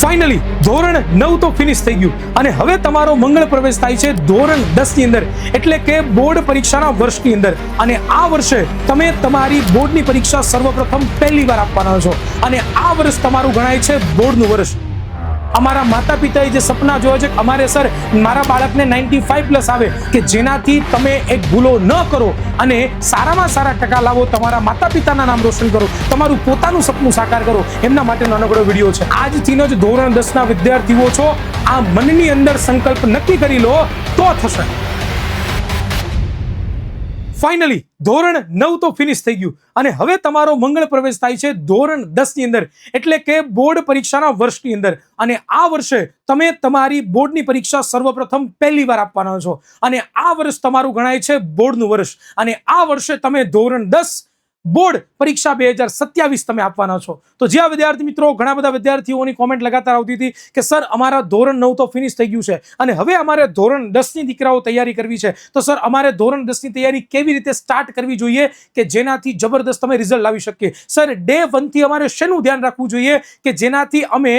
Finally ધોરણ 9 તો finish થઈ ગયું અને હવે તમારો મંગળ પ્રવેશ થાય છે ધોરણ 10 ની અંદર, એટલે કે બોર્ડ પરીક્ષાના વર્ષની અંદર. અને આ વર્ષે તમે તમારી બોર્ડની પરીક્ષા સર્વપ્રથમ પહેલી વાર આપવાના છો અને આ વર્ષ તમારું ગણાય છે બોર્ડનું વર્ષ. અમારા માતા પિતાએ જે સપના જોયા છે, અમારે સર મારા બાળકને 95+ આવે, કે જેનાથી તમે એક ભૂલો ન કરો અને સારામાં સારા ટકા લાવો, તમારા માતા પિતાના નામ રોશન કરો, તમારું પોતાનું સપનું સાકાર કરો, એમના માટે નાનકડો વિડીયો છે. આજથી જ ધોરણ 10 ના વિદ્યાર્થીઓ છો, આ મનની અંદર સંકલ્પ નક્કી કરી લો તો થશે. ફાઇનલી ધોરણ 9 તો ફિનિશ થઈ ગયું અને હવે તમારો મંગળ પ્રવેશ થાય છે ધોરણ 10 ની અંદર, એટલે કે બોર્ડ પરીક્ષાના વર્ષની અંદર. અને આ વર્ષે તમે તમારી બોર્ડની પરીક્ષા સર્વપ્રથમ પહેલી વાર આપવાના છો અને આ વર્ષ તમારું ગણાય છે બોર્ડનું વર્ષ. અને આ વર્ષે તમે ધોરણ 10 બોર્ડ પરીક્ષા 2027 તમે આપવાના છો. તો જ્યાં વિદ્યાર્થી મિત્રો, ઘણા બધા વિદ્યાર્થીઓની કોમેન્ટ લગાતાર આવતી હતી કે સર અમારા ધોરણ 9 તો ફિનિશ થઈ ગયું છે અને હવે અમારે ધોરણ 10 ની દીકરાઓ તૈયારી કરવી છે, તો સર અમારે ધોરણ 10 ની તૈયારી કેવી રીતે સ્ટાર્ટ કરવી જોઈએ કે જેનાથી જબરદસ્ત અમે રિઝલ્ટ લાવી શકીએ? સર ડે 1 થી અમારે શેનું ધ્યાન રાખવું જોઈએ કે જેનાથી અમે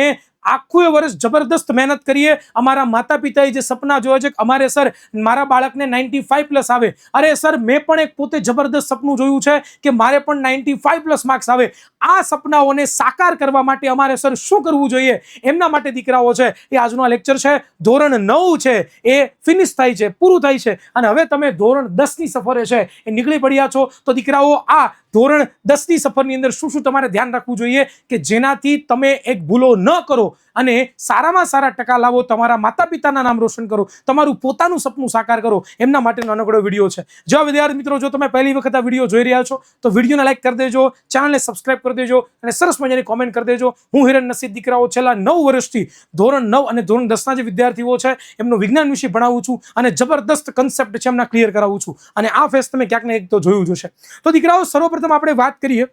આખું વર્ષ જબરદસ્ત મહેનત કરીએ? અમારા માતા પિતાએ જે સપના જોયા છે, અમારે સર મારા બાળકને 95+ આવે, અરે સર મેં પણ એક પોતે જબરદસ્ત સપનું જોયું છે કે મારે પણ 95+ માર્ક્સ આવે. આ સપનાઓને સાકાર કરવા માટે અમારે સર શું કરવું જોઈએ? એમના માટે દીકરાઓ છે એ આજનો આ લેક્ચર છે. ધોરણ 9 છે એ ફિનિશ થાય છે, પૂરું થાય છે અને હવે તમે ધોરણ 10 ની સફરે છે એ નીકળી પડ્યા છો. તો દીકરાઓ, આ ધોરણ 10 ની સફરની અંદર શું શું તમારે ધ્યાન રાખવું જોઈએ કે જેનાથી તમે એક ભૂલો ન કરો અને સારામાં સારા ટકા લાવો, તમારા માતા પિતાના નામ રોશન કરો, તમારું પોતાનું સપનું સાકાર કરો, એમના માટે નાનકડો વિડીયો છે. જો વિદ્યાર્થી મિત્રો, જો તમે પહેલી વખત આ વિડીયો જોઈ રહ્યા છો તો વિડીયોને લાઈક કરી દેજો, ચેનલને સબસ્ક્રાઇબ કરી દેજો અને સરસ મજાની કોમેન્ટ કરી દેજો. હું હિરણ નસીબ દીકરાઓ છેલ્લા 9 વર્ષથી ધોરણ 9 અને ધોરણ 10 ના જે વિદ્યાર્થીઓ છે એમનું વિજ્ઞાન વિશે ભણાવું છું અને જબરદસ્ત કન્સેપ્ટ છે એમના ક્લિયર કરાવું છું અને આ ફેસ તમે ક્યાંક ને એક તો જોયું જ હશે. તો દીકરાઓ, સર્વપ્રથમ આપણે વાત કરીએ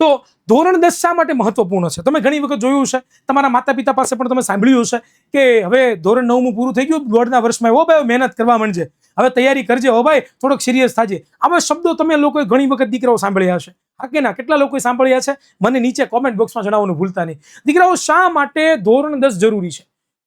તો ધોરણ 10 શા માટે મહત્વપૂર્ણ છે? તમે ઘણી વખત જોયું હશે, તમારા માતા પિતા પાસે પણ તમે સાંભળ્યું હશે કે હવે ધોરણ 9 પૂરું થઈ ગયું, બોર્ડના વર્ષમાં હો ભાઈ મહેનત કરવા માંડજે, હવે તૈયારી કરજે, હો ભાઈ થોડોક સિરિયસ થાજે. આવા શબ્દો તમે લોકોએ ઘણી વખત દીકરાઓ સાંભળ્યા હશે, હા કે ના? કેટલા લોકોએ સાંભળ્યા છે મને નીચે કોમેન્ટ બોક્સમાં જણાવવાનું ભૂલતા નહીં. દીકરાઓ, શા માટે ધોરણ 10 જરૂરી છે?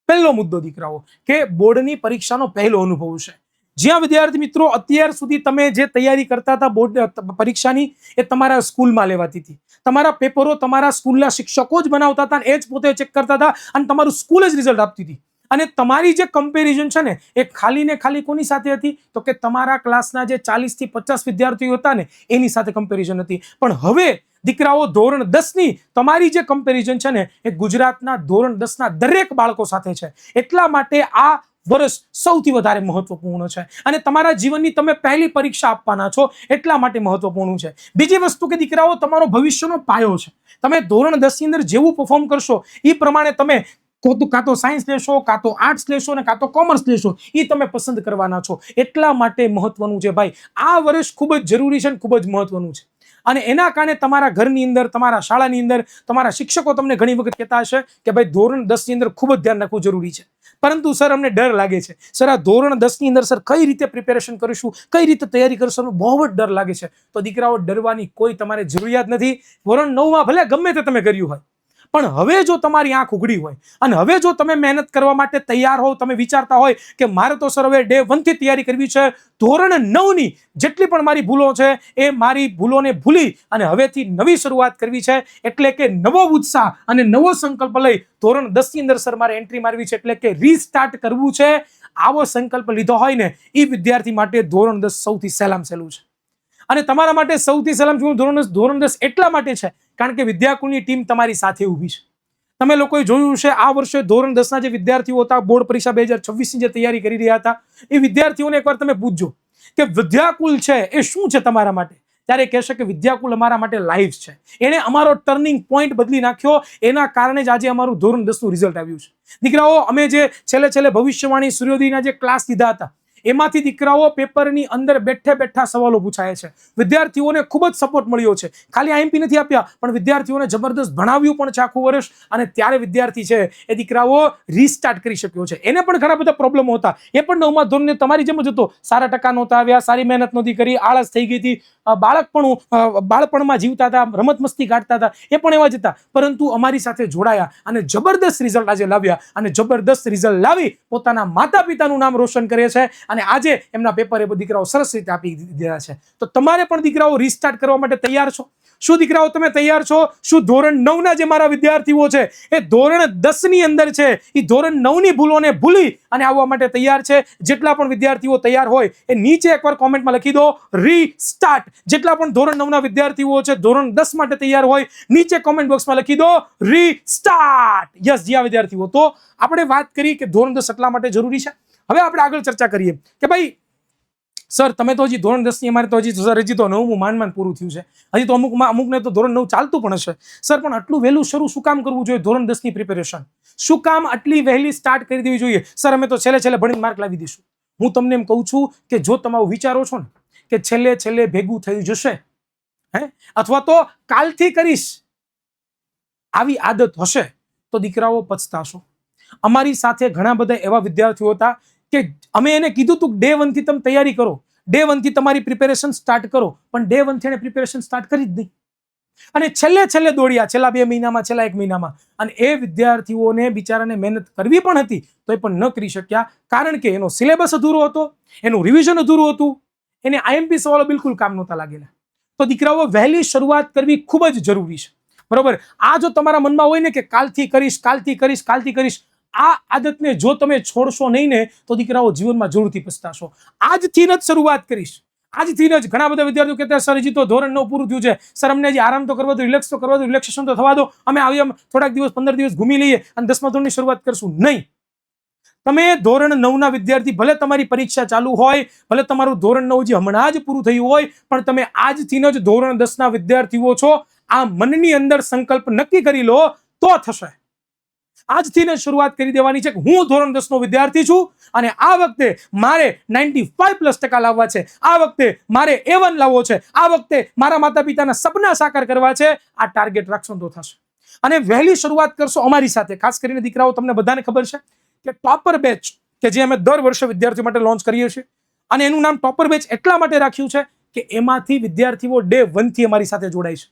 પહેલો મુદ્દો દીકરાઓ, કે બોર્ડની પરીક્ષાનો પહેલો અનુભવ છે. જ્યાં વિદ્યાર્થી મિત્રો અત્યાર સુધી તમે જે તૈયારી કરતા હતા બોર્ડ પરીક્ષાની, એ તમારા સ્કૂલમાં લેવાતી હતી. તમારા પેપરો તમારા સ્કૂલના શિક્ષકો જ બનાવતા હતા, એ જ પોતે ચેક કરતા હતા અને તમારું સ્કૂલ જ રિઝલ્ટ આપતી હતી. અને તમારી જે કમ્પેરિઝન છે ને એ ખાલી ને ખાલી કોની સાથે હતી? તો કે તમારા ક્લાસના જે 40 થી 50 વિદ્યાર્થીઓ હતા ને એની સાથે કમ્પેરિઝન હતી. પણ હવે દીકરાઓ, ધોરણ 10 ની તમારી જે કમ્પેરિઝન છે ને એ ગુજરાતના ધોરણ 10 ના દરેક બાળકો સાથે છે. એટલા માટે આ વર્ષ સૌથી વધારે મહત્વપૂર્ણ છે અને તમારા જીવનની તમે પહેલી પરીક્ષા આપવાના છો એટલા માટે મહત્વપૂર્ણ છે. બીજી વસ્તુ કે દીકરાઓ, તમારો ભવિષ્યનો પાયો છે. તમે ધોરણ 10 ની અંદર જેવું પરફોર્મ કરશો એ પ્રમાણે તમે કાં તો સાયન્સ લેશો, કાં તો આર્ટ્સ લેશો ને કાં તો કોમર્સ લેશો, એ તમે પસંદ કરવાના છો. એટલા માટે મહત્વનું છે ભાઈ. આ વર્ષ ખૂબ જ જરૂરી છે અને ખૂબ જ મહત્વનું છે. અને એના કારણે તમારા ઘરની અંદર, તમારા શાળાની અંદર તમારા શિક્ષકો તમને ઘણી વખત કહેતા હશે કે ભાઈ ધોરણ 10 ની અંદર ખૂબ જ ધ્યાન રાખવું જરૂરી છે. પરંતુ સર અમને ડર લાગે છે, સર આ ધોરણ 10 ની અંદર સર કઈ રીતે પ્રિપેરેશન કરીશું, કઈ રીતે તૈયારી કરીશું, બહુ જ ડર લાગે છે. તો દીકરાઓ, ડરવાની કોઈ તમારે જરૂરિયાત નથી. ધોરણ 9 માં ભલે ગમે તે તમે કર્યું હોય, પણ હવે જો તમારી આંખ ઉઘડી હોય અને હવે જો તમે મહેનત કરવા માટે તૈયાર હો, તમે વિચારતા હોય કે મારે તો સર હવે ડે 1 થી તૈયારી કરવી છે, ધોરણ 9 ની જેટલી પણ મારી ભૂલો છે એ મારી ભૂલોને ભૂલી અને હવેથી નવી શરૂઆત કરવી છે, એટલે કે નવો ઉત્સાહ અને નવો સંકલ્પ લઈ ધોરણ 10 ની અંદર સર મારે એન્ટ્રી મારવી છે, એટલે કે રીસ્ટાર્ટ કરવું છે. આવો સંકલ્પ લીધો હોય ને એ વિદ્યાર્થી માટે ધોરણ 10 સૌથી સહેલામ સહેલું છે. અને તમારા માટે સૌથી સહેલામ ધોરણ 10 એટલા માટે છે કારણ કે વિદ્યાકુલની ટીમ તમારી સાથે ઊભી છે. તમે લોકોએ જોયું છે આ વર્ષે ધોરણ 10 ના જે વિદ્યાર્થીઓ હતા, બોર્ડ પરીક્ષા 2026 ની જે તૈયારી કરી રહ્યા હતા, એ વિદ્યાર્થીઓને એકવાર તમે પૂછજો કે વિદ્યાકુલ છે એ શું છે તમારા માટે, ત્યારે કહેશે કે વિદ્યાકુલ અમારા માટે લાઈફ છે. એને અમારો ટર્નિંગ પોઈન્ટ બદલી નાખ્યો, એના કારણે જ આજે અમારું ધોરણ 10 નું રિઝલ્ટ આવ્યું છે. દીકરાઓ, અમે જે છેલ્લે ભવિષ્યવાણી સૂર્યોદયના જે ક્લાસ લીધા હતા એમાંથી દીકરાઓ પેપરની અંદર બેઠે બેઠા સવાલો પૂછાય છે. વિદ્યાર્થીઓને ખૂબ જ સપોર્ટ મળ્યો છે. ખાલી આઈએમપી નથી આપ્યા, પણ વિદ્યાર્થીઓને જબરદસ્ત ભણાવ્યું પણ છે આખું વર્ષ. અને ત્યારે વિદ્યાર્થી છે એ દીકરાઓ રીસ્ટાર્ટ કરી શક્યો છે. એને પણ ઘણા બધા પ્રોબ્લેમો હતા. એ પણ 9મા ધોરણે તમારી જેમ જ હતો. સારા ટકા નહોતા આવ્યા, સારી મહેનત નહોતી કરી, આળસ થઈ ગઈ હતી, બાળપણમાં જીવતા હતા, રમત મસ્તી કાઢતા હતા. એ પણ એવા જ હતા. પરંતુ અમારી સાથે જોડાયા અને જબરદસ્ત રિઝલ્ટ આજે લાવ્યા. અને જબરદસ્ત રિઝલ્ટ લાવી પોતાના માતા પિતાનું નામ રોશન કરે છે. અને આજે એમના પેપર એ દીકરાઓ સરસ રીતે આપી દીધા છે. તો તમારે પણ દીકરાઓ રીસ્ટાર્ટ કરવા માટે તૈયાર છો? શું દીકરાઓ તમે તૈયાર છો? શું ધોરણ 9ના જે મારા વિદ્યાર્થીઓ છે એ ધોરણ 10ની અંદર છે, એ ધોરણ 9ની ભૂલોને ભૂલી અને આવવા માટે તૈયાર છે? જેટલા પણ વિદ્યાર્થીઓ તૈયાર હોય એ નીચે એકવાર કોમેન્ટમાં લખી દો રીસ્ટાર્ટ. જેટલા પણ ધોરણ 9ના વિદ્યાર્થીઓ છે ધોરણ 10 માટે તૈયાર હોય, નીચે કોમેન્ટ બોક્સમાં લખી દો રીસ્ટાર્ટ. યસ, જ્યાં વિદ્યાર્થીઓ. તો આપણે વાત કરી કે ધોરણ 10 એટલા માટે જરૂરી છે. હવે આપણે આગળ ચર્ચા કરીએ કે ભાઈ સર તમે તો હજી ધોરણ 10ની અમારે તો હજી તો 9મું માંડ પૂરું થયું છે. હજી તો અમુકને તો ધોરણ 9 ચાલતું પણ હશે. સર પણ આટલું વહેલું શરૂ શું કામ કરવું જોઈએ? ધોરણ 10ની પ્રિપેરેશન શું કામ આટલી વહેલી સ્ટાર્ટ કરી દેવી જોઈએ? સર અમે તો છેલ્લે ભણીને માર્ક લાવી દઈશું. હું તમને એમ કહું છું કે જો તમે વિચારો છો ને કે છેલ્લે ભેગું થઈ જશે, અથવા તો કાલથી કરીશ, આવી આદત હશે તો દીકરાઓ પછતાશો. અમારી સાથે ઘણા બધા એવા વિદ્યાર્થીઓ હતા કે અમે એને કીધું તું ડે 1 થી તમે તૈયારી કરો, ડે 1 થી તમારી પ્રિપેરેશન સ્ટાર્ટ કરો, પણ ડે 1 થી એને પ્રિપેરેશન સ્ટાર્ટ કરી જ નહીં. અને છેલ્લે દોડ્યા, છેલ્લા 2 મહિનામાં, છેલ્લા 1 મહિનામાં. અને એ વિદ્યાર્થીઓને બિચારાને મહેનત કરવી પણ હતી તો એ પણ ન કરી શક્યા, કારણ કે એનો સિલેબસ અધૂરો હતો, એનું રિવિઝન અધૂરું હતું, એને આઈએમપી સવાલો બિલકુલ કામ નહોતા લાગેલા. તો દીકરાઓ વહેલી શરૂઆત કરવી ખૂબ જ જરૂરી છે. બરોબર? આ જો તમારા મનમાં હોય ને કે કાલથી કરીશ, આ આદતને જો તમે છોડશો નહીં ને તો દીકરાઓ જીવનમાં જરૂરથી પછતાશો. આજથી જ શરૂઆત કરીશ. આજથી જ ઘણા બધા વિદ્યાર્થીઓ કહેતા સર હજી તો ધોરણ 9 પૂરું થયું છે, સર અમને હજી આરામ તો કરવા દો, રિલેક્સ તો કરવા દો, રિલેક્સેશન તો થવા દો, અમે આવીએ થોડાક દિવસ 15 દિવસ ઘૂમી લઈએ અને 10મા ધોરણની શરૂઆત કરશું. નહીં, તમે ધોરણ 9ના વિદ્યાર્થી, ભલે તમારી પરીક્ષા ચાલુ હોય, ભલે તમારું ધોરણ 9 જે હમણાં જ પૂરું થયું હોય, પણ તમે આજથી જ ધોરણ 10ના વિદ્યાર્થીઓ છો. આ મનની અંદર સંકલ્પ નક્કી કરી લો તો થશે. આજથી જ શરૂઆત કરી દેવાની છે કે હું ધોરણ 10નો વિદ્યાર્થી છું અને આ વખતે મારે 95+ લાવવા છે, આ વખતે મારે A1 લાવવો છે, આ વખતે મારા માતા પિતાના સપના સાકાર કરવા છે. આ ટાર્ગેટ રાખશો તો થશે. અને વહેલી શરૂઆત કરશો અમારી સાથે. ખાસ કરીને દીકરાઓ, તમને બધાને ખબર છે કે ટોપર બેચ કે જે અમે દર વર્ષે વિદ્યાર્થીઓ માટે લોન્ચ કરીએ છીએ, અને એનું નામ ટોપર બેચ એટલા માટે રાખ્યું છે કે એમાંથી વિદ્યાર્થીઓ ડે 1 થી અમારી સાથે જોડાય છે.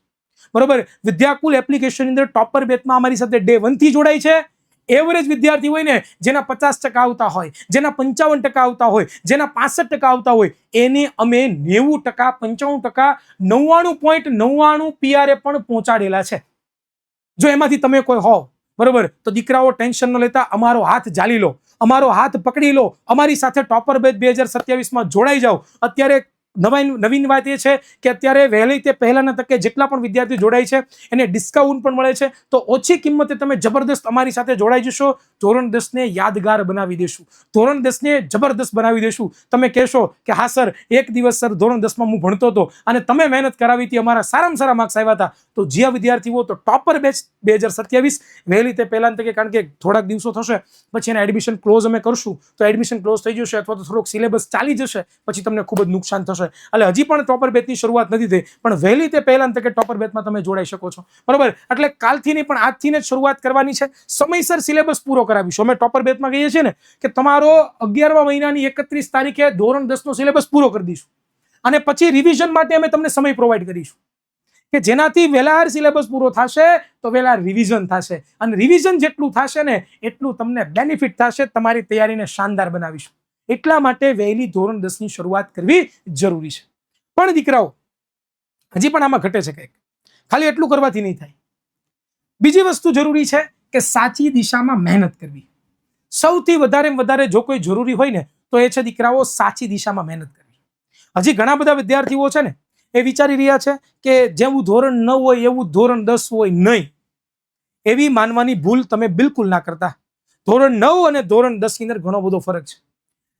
બરોબર? વિદ્યાકુલ એપ્લિકેશન અંદર ટોપર બેચમાં અમારી સાથે ડે 1 થી જોડાય છે. એવરેજ વિદ્યાર્થી હોય ને, જેના 50% આવતા હોય, જેના 55% આવતા હોય, જેના 65% આવતા હોય, એને અમે 90%, 95%, 99.99 પીઆરએ પણ પહોંચાડેલા છે. જો એમાંથી તમે કોઈ હોવ, બરોબર, તો દીકરાઓ ટેન્શન ન લેતા અમારો હાથ ઝાલી લો, અમારો હાથ પકડી લો, અમારી સાથે ટોપર બેચ 2027માં જોડાઈ જાઓ. અત્યારે નવીન વાત એ છે કે અત્યારે વહેલી તે પહેલાના તકે જેટલા પણ વિદ્યાર્થીઓ જોડાય છે એને ડિસ્કાઉન્ટ પણ મળે છે. તો ઓછી કિંમતે તમે જબરદસ્ત અમારી સાથે જોડાઈ જશો. ધોરણ 10ને યાદગાર બનાવી દેશું, ધોરણ 10ને જબરદસ્ત બનાવી દેશું. તમે કહેશો કે હા સર, એક દિવસ સર ધોરણ 10માં હું ભણતો હતો અને તમે મહેનત કરાવી હતી, અમારા સારામાં સારા માર્ક્સ આવ્યા હતા. તો જ્યાં વિદ્યાર્થીઓ તો ટોપર બેચ 2027 વહેલી તે પહેલાના તકે, કારણ કે થોડાક દિવસો થશે પછી એના એડમિશન ક્લોઝ અમે કરશું, તો એડમિશન ક્લોઝ થઈ જશે અથવા તો થોડોક સિલેબસ ચાલી જશે, પછી તમને ખૂબ જ નુકસાન થશે. એટલે હજી પણ ટોપર બેચની શરૂઆત નથી થઈ, પણ વહેલી તે પહેલાના તકે ટોપર બેચમાં તમે જોડાઈ શકો છો. બરોબર? એટલે કાલથી નહીં પણ આજથી જ શરૂઆત કરવાની છે. સમયસર સિલેબસ પૂરો કરાવીશું. અમે ટોપર બેચમાં કહીએ છીએ ને કે તમારો 11મા મહિનાની 31 તારીખે ધોરણ 10નો સિલેબસ પૂરો કરી દઈશું, અને પછી રિવિઝન માટે અમે તમને સમય પ્રોવાઈડ કરીશું કે જેનાથી વહેલા સિલેબસ પૂરો થશે તો વહેલા રિવિઝન થશે, અને રિવિઝન જેટલું થશે ને એટલું તમને બેનિફિટ થશે, તમારી તૈયારીને શાનદાર બનાવીશું. એટલા માટે વહેલી ધોરણ 10ની શરૂઆત કરવી જરૂરી છે. પણ દીકરાઓ, હજી પણ આમાં ઘટે છે કંઈક. ખાલી એટલું કરવાથી નહીં થાય. બીજી વસ્તુ જરૂરી છે કે સાચી દિશામાં મહેનત કરવી. સૌથી વધારે જો કોઈ જરૂરી હોય ને તો એ છે દીકરાઓ સાચી દિશામાં મહેનત કરવી. હજી ઘણા બધા વિદ્યાર્થીઓ છે ને એ વિચારી રહ્યા છે કે જેવું ધોરણ 9 હોય એવું ધોરણ 10 હોય. નહીં, એવી માનવાની ભૂલ તમે બિલકુલ ના કરતા. ધોરણ 9 અને ધોરણ 10 ની અંદર ઘણો બધો ફરક છે.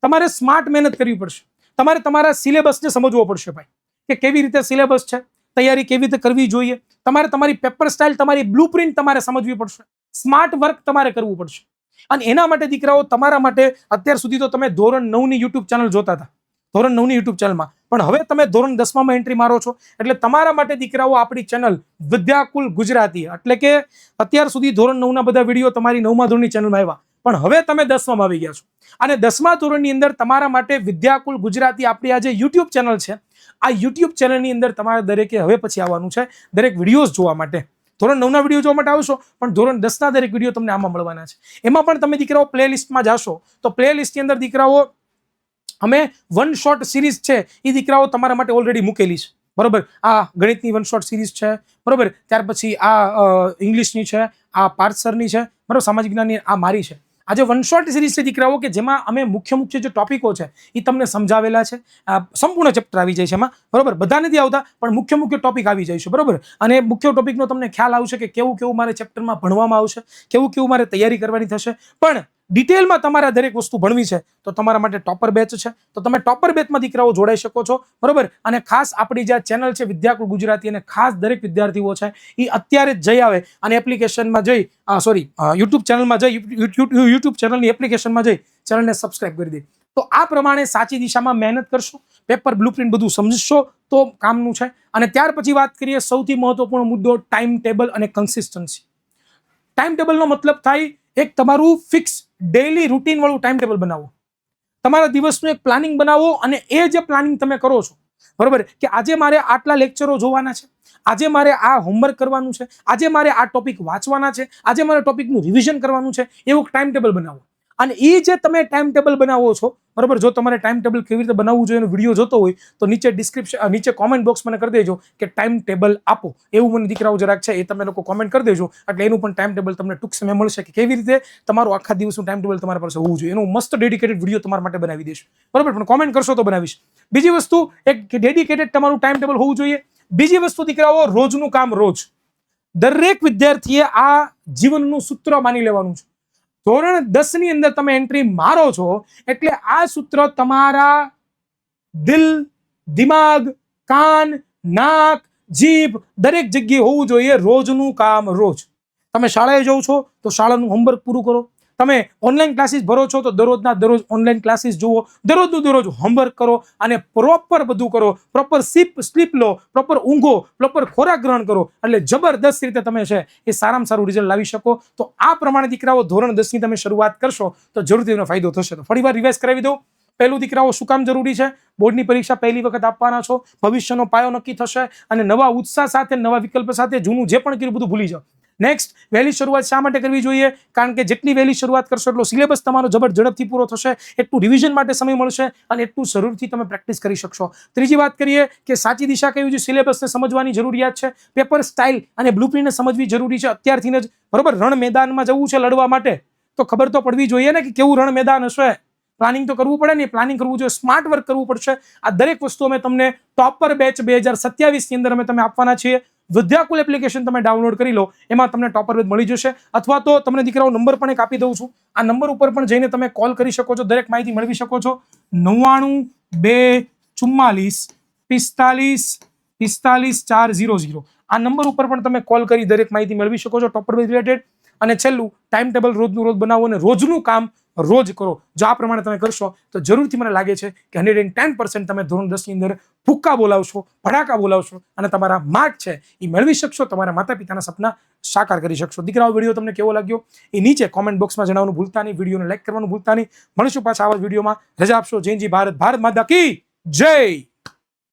તમારે સ્માર્ટ મહેનત કરવી પડશે. તમારે તમારા સિલેબસને સમજવો પડશે ભાઈ, કે કેવી રીતે સિલેબસ છે, તૈયારી કેવી રીતે કરવી જોઈએ. તમારે તમારી પેપર સ્ટાઇલ, તમારી બ્લુપ્રિન્ટ તમારે સમજવી પડશે. સ્માર્ટ વર્ક તમારે કરવું પડશે. અને એના માટે દીકરાઓ તમારા માટે અત્યાર સુધી તો તમે ધોરણ 9ની યુટ્યુબ ચેનલ જોતા હતા, ધોરણ 9ની યુટ્યુબ ચેનલમાં, પણ હવે તમે ધોરણ 10માં એન્ટ્રી મારો છો એટલે તમારા માટે દીકરાઓ આપણી ચેનલ વિદ્યાકુલ ગુજરાતી, એટલે કે અત્યાર સુધી ધોરણ 9ના બધા વિડીયો તમારી 9મા ધોરણની ચેનલમાં આવ્યા, પણ હવે તમે 10માં આવી ગયા છો અને 10મા ધોરણની અંદર તમારા માટે વિદ્યાકુલ ગુજરાતી આપણી આ જે યુટ્યુબ ચેનલ છે, આ યુટ્યુબ ચેનલની અંદર તમારે દરેકે હવે પછી આવવાનું છે દરેક વિડીયોઝ જોવા માટે. ધોરણ 9ના વિડીયો જોવા માટે આવશો, પણ ધોરણ 10ના દરેક વિડીયો તમને આમાં મળવાના છે. એમાં પણ તમે દીકરાઓ પ્લેલિસ્ટમાં જાશો તો પ્લેલિસ્ટની અંદર દીકરાઓ અમે વન શોર્ટ સિરીઝ છે એ દીકરાઓ તમારા માટે ઓલરેડી મૂકેલી છે, બરોબર. આ ગણિતની વન શોર્ટ સિરીઝ છે, બરોબર. ત્યાર પછી આ ઇંગ્લિશની છે, આ પાર્થસરની છે, બરોબર. સામાજિક જ્ઞાનની આ મારી છે. આ જે વન શોર્ટ સિરીઝ છે દીકરાઓ કે જેમાં અમે મુખ્ય જે ટોપિકો છે એ તમને સમજાવેલા છે, સંપૂર્ણ ચેપ્ટર આવી જાય છે એમાં, બરોબર. બધા નથી આવતા પણ મુખ્ય ટોપિક આવી જાય છે, બરોબર. અને મુખ્ય ટોપિકનો તમને ખ્યાલ આવશે કે કેવું મારે ચેપ્ટરમાં ભણવામાં આવશે, કેવું મારે તૈયારી કરવાની થશે. પણ ડિટેલમાં તમારે દરેક વસ્તુ ભણવી છે તો તમારા માટે ટોપર બેચ છે, તો તમે ટોપર બેચમાં દીકરાઓ જોડાઈ શકો છો, બરોબર. અને ખાસ આપણી જે ચેનલ છે વિદ્યાકુલ ગુજરાતી, અને ખાસ દરેક વિદ્યાર્થીઓ છે એ અત્યારે જ જઈ આવે અને એપ્લિકેશનમાં જઈ યુટ્યુબ ચેનલમાં જઈ યુટ્યુબ ચેનલની એપ્લિકેશનમાં જઈ ચેનલને સબસ્ક્રાઇબ કરી દે. તો આ પ્રમાણે સાચી દિશામાં મહેનત કરશો, પેપર બ્લુપ્રિન્ટ બધું સમજશો તો કામનું છે. અને ત્યાર પછી વાત કરીએ સૌથી મહત્વપૂર્ણ મુદ્દો, ટાઈમ ટેબલ અને કન્સિસ્ટન્સી. ટાઈમ ટેબલનો મતલબ થાય એક તમારું ફિક્સ ડેઈલી રૂટીન વાળું ટાઈમ ટેબલ બનાવો, તમારા દિવસનું એક પ્લાનિંગ બનાવો, અને એ જે પ્લાનિંગ તમે કરો છો, બરોબર, કે આજે મારે આટલા લેક્ચરો જોવાના છે, આજે મારે આ હોમવર્ક કરવાનું છે, આજે મારે આ ટોપિક વાંચવાના છે, આજે મારે ટોપિકનું રિવિઝન કરવાનું છે, એવું ટાઈમ ટેબલ બનાવો. અને એ જે તમે ટાઈમ ટેબલ બનાવો છો, બરોબર, જો તમારે ટાઈમ ટેબલ કેવી રીતે બનાવવું જોઈએ એનો વિડીયો જોતો હોય તો નીચે કોમેન્ટ બોક્સ મને કરી દેજો કે ટાઈમ ટેબલ આપો, એવું મને દીકરાઓ જરાક છે એ તમે લોકો કોમેન્ટ કરી દેજો, એટલે એનું પણ ટાઈમ ટેબલ તમને ટૂંક સમય મળશે કે કેવી રીતે તમારું આખા દિવસનું ટાઈમ ટેબલ તમારા પાસે હોવું જોઈએ. એનું મસ્ત ડેડિકેટેડ વિડીયો તમારા માટે બનાવી દઈશ, બરોબર, પણ કોમેન્ટ કરશો તો બનાવીશ. બીજી વસ્તુ, એક ડેડિકેટેડ તમારું ટાઈમ ટેબલ હોવું જોઈએ. બીજી વસ્તુ દીકરાઓ, રોજનું કામ રોજ. દરેક વિદ્યાર્થીએ આ જીવનનું સૂત્ર માની લેવાનું છે. ધોરણ 10ની અંદર તમે એન્ટ્રી મારો છો એટલે આ સૂત્ર તમારા દિલ, દિમાગ, કાન, નાક, જીભ દરેક જગ્યાએ હોવું જોઈએ. રોજનું કામ રોજ. તમે શાળાએ જાઓ છો તો શાળાનું હોમવર્ક પૂરું કરો, તમે ઓનલાઈન ક્લાસીસ ભરો છો તો દરરોજના દરરોજ ઓનલાઈન ક્લાસીસ જુઓ, દરરોજનું દરરોજ હોમવર્ક કરો અને પ્રોપર બધું કરો, પ્રોપર સ્લીપ લો, પ્રોપર ઊંઘો, પ્રોપર ખોરાક ગ્રહણ કરો, એટલે જબરદસ્ત રીતે તમે છે એ સારામાં સારું રિઝલ્ટ લાવી શકો. તો આ પ્રમાણે દીકરાઓ ધોરણ 10ની તમે શરૂઆત કરશો તો જરૂરથી એનો ફાયદો થશે. તો ફરીવાર રિવાઇઝ કરાવી દઉં. પહેલું દીકરાઓ શું કામ જરૂરી છે? બોર્ડની પરીક્ષા પહેલી વખત આપવાના છો, ભવિષ્યનો પાયો નક્કી થશે અને નવા ઉત્સાહ સાથે, નવા વિકલ્પ સાથે જૂનું જે પણ કર્યું બધું ભૂલી જાઓ. નેક્સ્ટ, વહેલી શરૂઆત શા માટે કરવી જોઈએ? કારણ કે જેટલી વહેલી શરૂઆત કરશો એટલો સિલેબસ તમારો ઝડપથી પૂરો થશે, એટલું રિવિઝન માટે સમય મળશે અને એટલું જરૂરથી તમે પ્રેક્ટિસ કરી શકશો. ત્રીજી વાત કરીએ કે સાચી દિશા કઈ છે, સિલેબસને સમજવાની જરૂરિયાત છે, પેપર સ્ટાઇલ અને બ્લુપ્રિન્ટને સમજવી જરૂરી છે અત્યારથી જ, બરોબર. રણ મેદાનમાં જવું છે લડવા માટે તો ખબર તો પડવી જોઈએ ને કે કેવું રણ મેદાન હશે. પ્લાનિંગ તો કરવું પડે ને, પ્લાનિંગ કરવું જોઈએ, સ્માર્ટ વર્ક કરવું પડશે. આ દરેક વસ્તુ અમે તમને ટોપર બેચ 2027ની અંદર અમે તમે આપવાના છીએ. વિદ્યાકુલ એપ્લિકેશન તમે ડાઉનલોડ કરી લો, એમાં તમને ટોપર બેચ મળી જશે. અથવા તો તમને દીકરાઓ નંબર પણ એક આપી દઉં છું, આ નંબર ઉપર પણ જઈને તમે કોલ કરી શકો છો, દરેક માહિતી મેળવી શકો છો. 99244544 આ નંબર ઉપર પણ તમે કોલ કરી દરેક માહિતી મેળવી શકો છો ટોપર બેચ રિલેટેડ. અને છેલ્લું, ટાઈમ ટેબલ રોજનું રોજ બનાવો અને રોજનું કામ રોજ કરો. જો આ પ્રમાણે તમે કરશો તો જરૂરથી મને લાગે છે કે 110% તમે ધોરણ 10ની અંદર ફૂક્કા બોલાવશો, ભડાકા બોલાવશો અને તમારા માર્ક છે એ મેળવી શકશો, તમારા માતા પિતાના સપના સાકાર કરી શકશો. દીકરાઓ, વિડીયો તમને કેવો લાગ્યો એ નીચે કોમેન્ટ બોક્સમાં જણાવવાનું ભૂલતા નહીં, વિડીયોને લાઈક કરવાનું ભૂલતા નહીં. મળીશું પાછા આવા વિડીયોમાં. રજા આપશો. જય જી ભારત, ભારત માતા કી જય.